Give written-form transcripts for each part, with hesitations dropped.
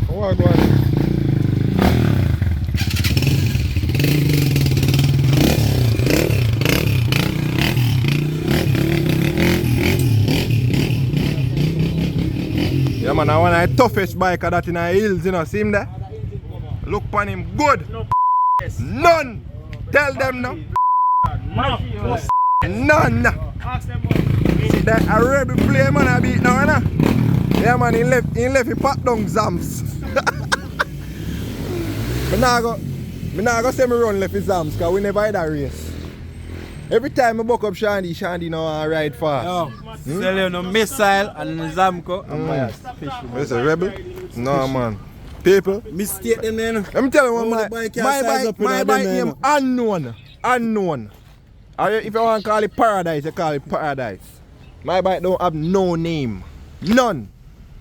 What go on? Yeah man, I want the toughest biker that in the hills, you know, see him there? Look upon him good. None. Tell them no. None. See that a rebel play man I beat now, nah? Yeah man, he left he pack down Zams. Me nah go say me run left his Zams because we never had a race. Every time I buck up Shandy now ride fast. Yo, sell you no missile and Zamco and bias. It's a rebel? No man. People. Mistake them then. Let me tell you one, my bike name unknown. Unknown. Or if you want to call it paradise, you call it paradise. My bike don't have no name. None.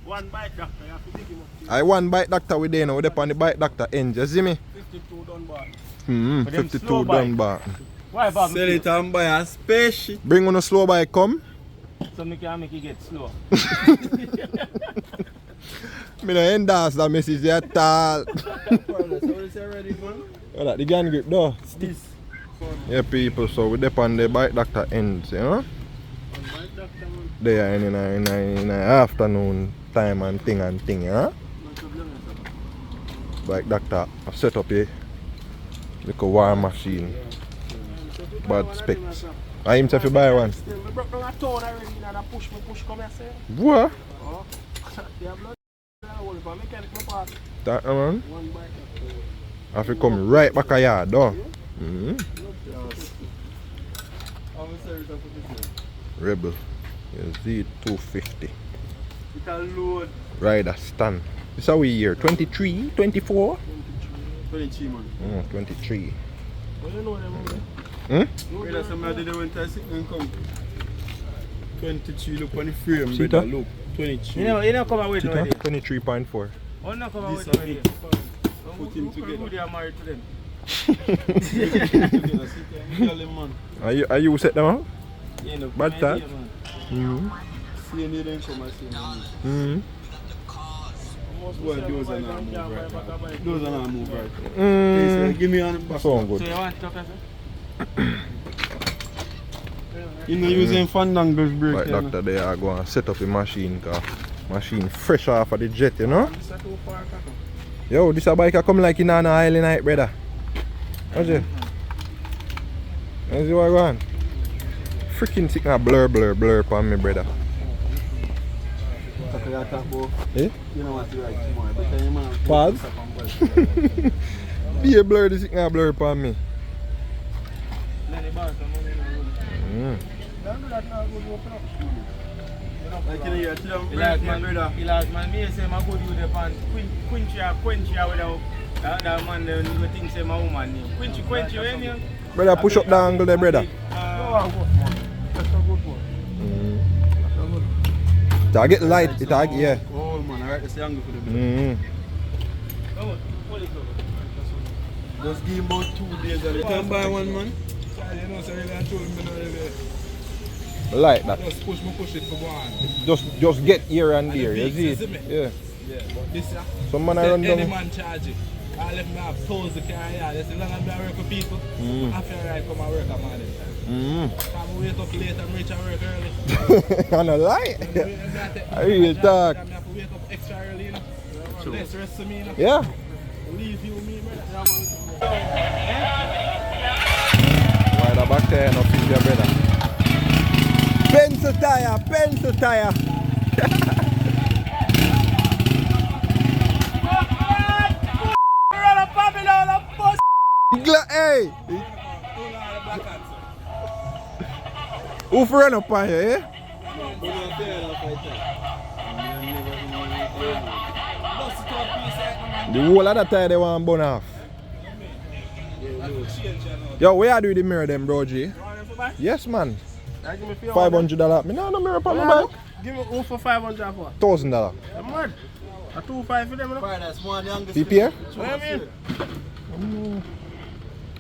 One bike doctor, you have to dig him up. I one bike doctor with now, we on the bike doctor end, you see me? 52 Dunbar. 52 Dunbar. Why Bob? Sell it and buy a spaceship. Bring on a slow bike come. So me can make it get slow. Me no endorse that message at all. So it's already fun. Oh, that the gang grip though. This. Yeah people, so we on the bike doctor ends, you know? They are in the afternoon time and thing, you know? Bike doctor set up a little war machine. Bad specs. I him if you buy one. Me broke down a town already, you know, that push come here, say. What? Oh, they have blood. If I mechanic my part. That man? One bike. I have to come right back a yard, though. Rebel. Z250. It can load. Rider stand. This how we year? 23? 24? 23 man. 23. Well, you know them already. Wait a somebody they went to sit and come. 23 look on the frame, See brother. that? Look. 23. You know come away no idea. 23.4. Oh, no come away This no a idea. Put him together. Who they are married to them? Are you set them out? Yeah, no. Bad no time? idea, man. See any them come and see me. Well, those are not move right. Those are not move right. Mm. So give me on the back. So So good. you want to talk as You know using Fandango's brake. Right, doctor, they are going to set up a machine car. Machine fresh off of the jet, you know? This is too far, Kaka. Yo, this a bike a come like in an island night, brother. What's it? What's it going? Freaking sick blur on me, brother. Eh? You know what you like tomorrow. Because you man. Pause? Be a blur, this sick blur on me. Like you know, you're still Ilas brother. man, me say my good you the pan quench without that man we think say my woman name. Quench you any? Brother, push up the angle there, brother. I get light, yeah. Oh man, I write the angle for the video. Just give him about 2 days and you can buy one man. You know, so you can told me no, Like that. just push it for one. Just get here and there, you see see me? it? Yeah. Yeah, but this Some man I run any down. man charge it. I left me have pose the car here. As long as I work for people, after I come and work at morning time. Come wake up late and reach and work early. On a light. I really talk. I have to wake up extra early, you know. Less rest to me, you know. Yeah. Leave you me, brother. Why the back there no feel your brother? Pencil tire. Hey! Who for run up on you, eh? The whole of that tire they want burn off. Yo, where you do the mirror them, bro, G? Yes, man. $500. Me no mirror on my bike. Give me one for 500 for. $1,000. I'm mad. A 2.5 for them, you know? That's one youngest. PPR? What do you mean?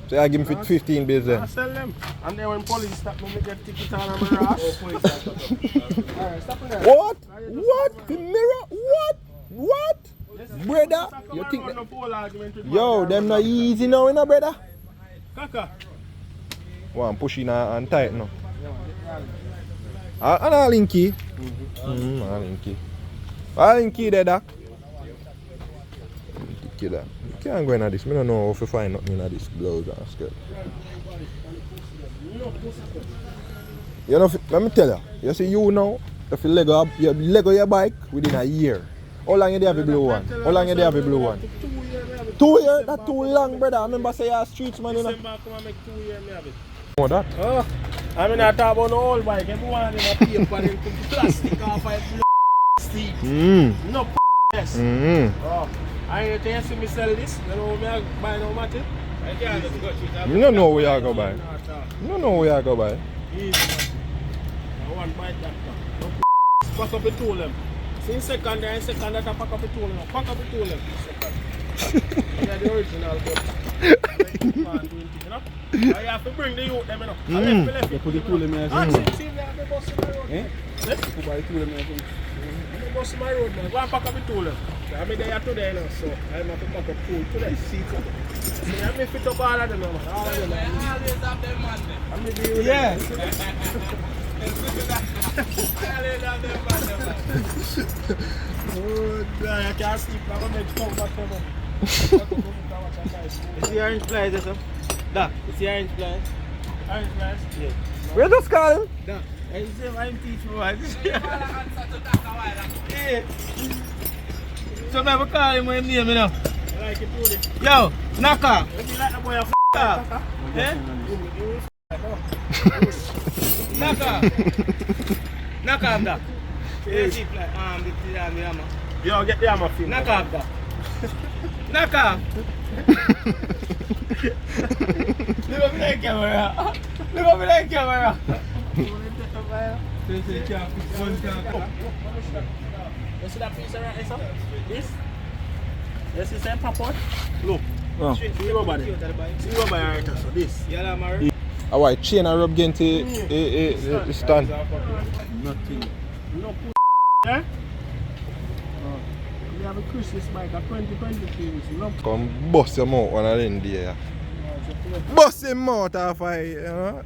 So I give him 15 bills I then. sell them. And then when police stop me, I get ticket on my ass. Alright, stop there. What? The mirror? What? brother. You think that... Yo, them not easy now, you know, brother. Kaka. One pushing and tight now. And a linky. A linky. A linky there, Doc. Killer. Can't go into this. I don't know how to find nothing in this blouse and skirt. You know, let me tell you. You see, you now, if you Lego your bike within a year. How long you have a blue one? How long you have a blue one? 2 years? That's too long, brother. I remember say you're a streets man, you know. December come and make 2 years, me have it. Oh, that? Oh, I mean, I talk about the old bike. Everyone in a paper and plastic off of seat. No yes. Oh, I ain't see me sell this. You know, me buy no matter. I can't just go cheat. You don't know where you go buy. You don't know where you go buy. Easy, man. I want to buy that. No pack up the tool them. See, second, that I pack up the tool them. Pack up the tool them. Second. Yeah, the original, but I have to bring the youth them, you know. You put the tool in there. See, they have the bus in my road. You put the tool in there. The bus in my road, man. Go and pack up the tool them. I'm there today, you know, so I have to pack up tool today. See, I have to fit up all of them, man. All of them. I always have them man there. I'm the deal. Yes. Oh, God, I can't sleep. I'm going to make come back to them. Is the orange pliers or something? Da, is the orange pliers? Orange pliers? Yeah. Where just call him? Da, I say I'm teaching you what. So I call him my name, you know. I like it too. Yo, Naka. If you like the boy, you're Naka. Eh? Naka. Naka up that. Yes. Yo, get the hammer for me. Naka up that. Naka. Look over that camera. Look over that camera. You see that piece right there? This? You see the same pop-out? Look. Oh. See rubber there. See rubber right there. So this. Yeah, Mary. Oh, why chain and rub against the stand? Nothing. No push, eh? We have a Christmas bike, a 2020 series. No. Come bust him out one of them there. Bust him out half I, you know.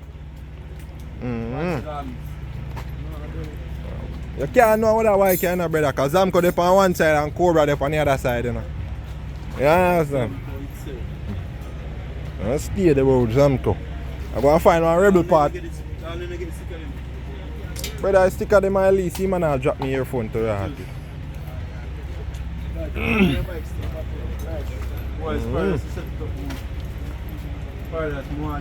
You can't know what that bike you know, brother, because Zamco dey on one side and Cobra dey on the other side, you know. You understand? I stay there with Zamco. I'm going to find one rebel part. Brother, I stick at my lease, he man, I'll drop me earphone to your heart.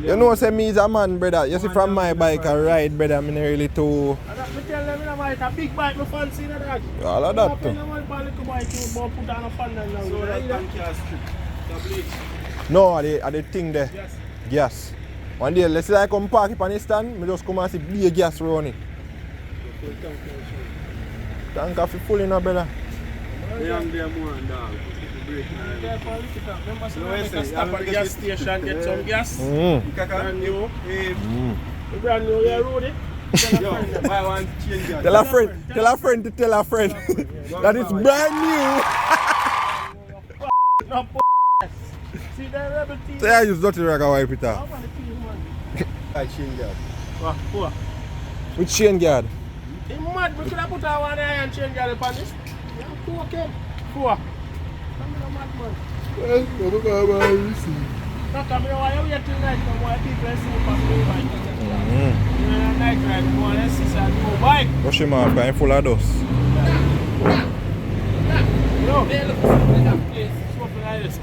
You know, say me is a man, brother. You see, from my bike, I ride, brother, I'm really too. I tell them it's a big bike, I fancy that. All of that, too. No, I the thing there. Gas. One day, let's say I come park it on the stand, I just come and see big gas running. Tank of full in a brother. Stop at the gas station, get some gas. Brand new. Brand new, you're roadie. Tell a friend to tell a friend that it's brand new. No, see the rebel team. Say I use dirty rag and wipe it off. I chain guard. What? With chain guard. It's mad, we could have put our one iron chain guard upon this. Yeah, 4 came. 4. Come on, mad man. Well, I'm going to see. No, come here, why are we here tonight? Come on, people see you pass me bike. You're in a night ride, come on, let's see some new bike. Rush him off, I'm full of dust. Yo, they look at that place. Something like this.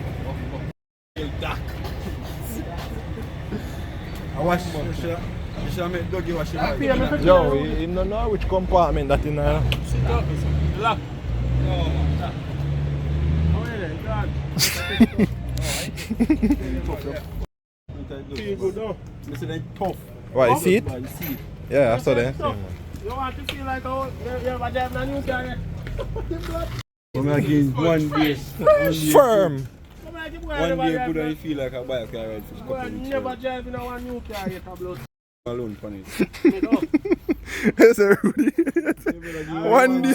Dark. I wash it. You should make doggy wash it. Yo, you don't know which compartment that in there. Sit up. Lock. How are you God. Feel good though. Listen, tough. What, you see it? You see it. Yeah, I saw that. You want to feel like you're driving a new car? I'm again 1 day. Firm. One day good and you feel like a bike car ride for a couple of weeks. Never drive in a new car yet, blood. Alone for it. That's a Rudy. 1 day.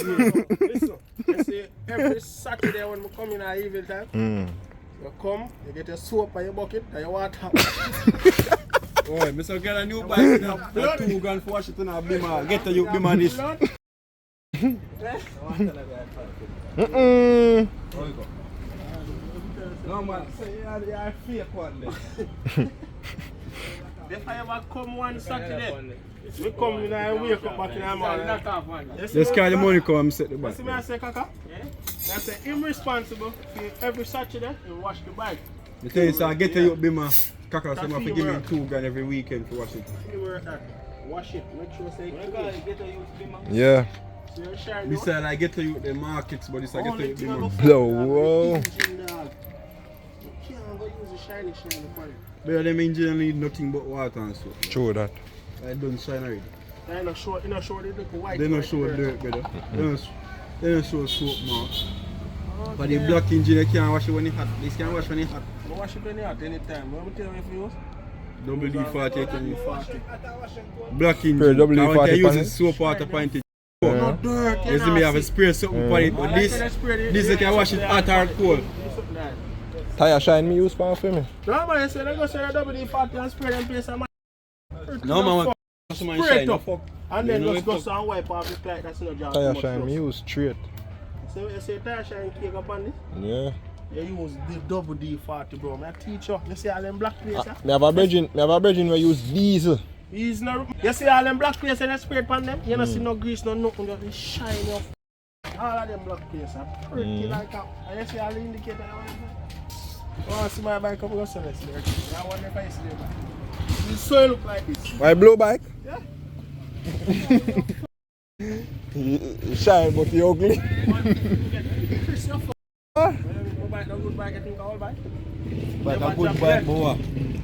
Listen, You see, every Saturday when we come in at evening time, you come, you get your soap and your bucket and your water. Oh, Mr. Get a new bike now. $2,000 for wash it in a bima. Get a you bima this. No man, say you're a fake one then. If I ever come one Saturday, we come in and wake up back in the morning. Just carry the money come and set the You bike. see me I say, Kaka? I say, him responsible for every Saturday, he wash the bike. I tell you, so I get a you bima. Kaka say, I give me $2,000 every weekend to wash it. You work that. Wash it, make sure say clean. Yeah. So you shine This side I get to you the markets, but this I get to you the Only bima. thing Blow, whoa. You can't go use the shiny for it. But them engine need nothing but water and soap. True that. I don't shine already. They're not sure, they look white. They don't show dirt, brother. They don't show soap marks. But the black engine, they can't wash it when it's hot. This can wash when it's hot. I wash it when it's hot anytime. What am I telling you if you use? WD-40 can use. Black engine. Spray WD-40 I want to use pan it? soap water pint it. No dirt, You see me have a spray something for it, but this you can wash it hot or cold. Tire shine me use for me. No man, you say they go say the WD-40 and spray them place and man. No man, Spray shine. it up. And then You know just it go fuck. and wipe off the plate, that's not job. Tire shine me use straight. So you say tire shine cake up on this? Yeah. You use the WD-40 bro, I teach you. You see all them black places? Me have a virgin we use diesel. He's not. You see all them black places and spray it on them? You don't see no grease, no nothing, just shine up. All of them black places are pretty like that. And you see all the indicators. Oh, see my bike, come go sell it. I wonder if I see the bike. The soil look like this. Why blow bike? Yeah. You shine but you ugly. Chris, you're bike, no good bike, I think all bike. But a good bike, boy.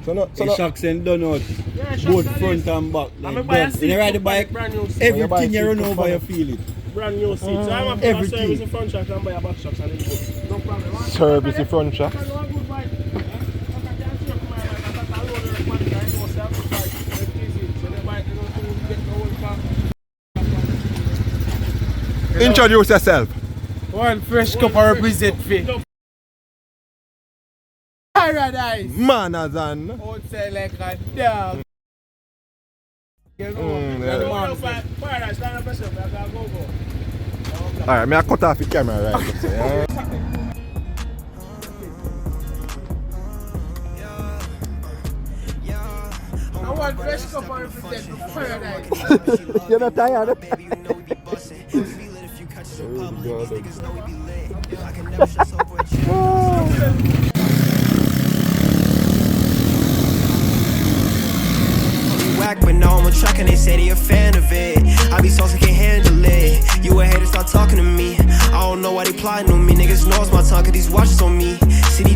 The shocks and done out. Yeah, Both front and back. I'm Like buy a done. seat When you ride the for bike, brand new seat. everything you run seat over, for you fun. feel it. Brand new seats. So I'm a everything. service in front shocks and buy a back shocks and then go. No problem. Service in front shocks. Introduce yourself. One fresh cup of represent fit. Paradise. Manazan. Outside like a dog. Alright, me I cut off the camera right now, so, yeah. I want fresh cup of represent paradise. You're not tired? Whack, but now I'm a track and they say they a fan of it. I be saucy, can't handle it. You a hater, stop talking to me. I don't know why they plotting on me. Niggas knows my tongue, cause these watches on me. City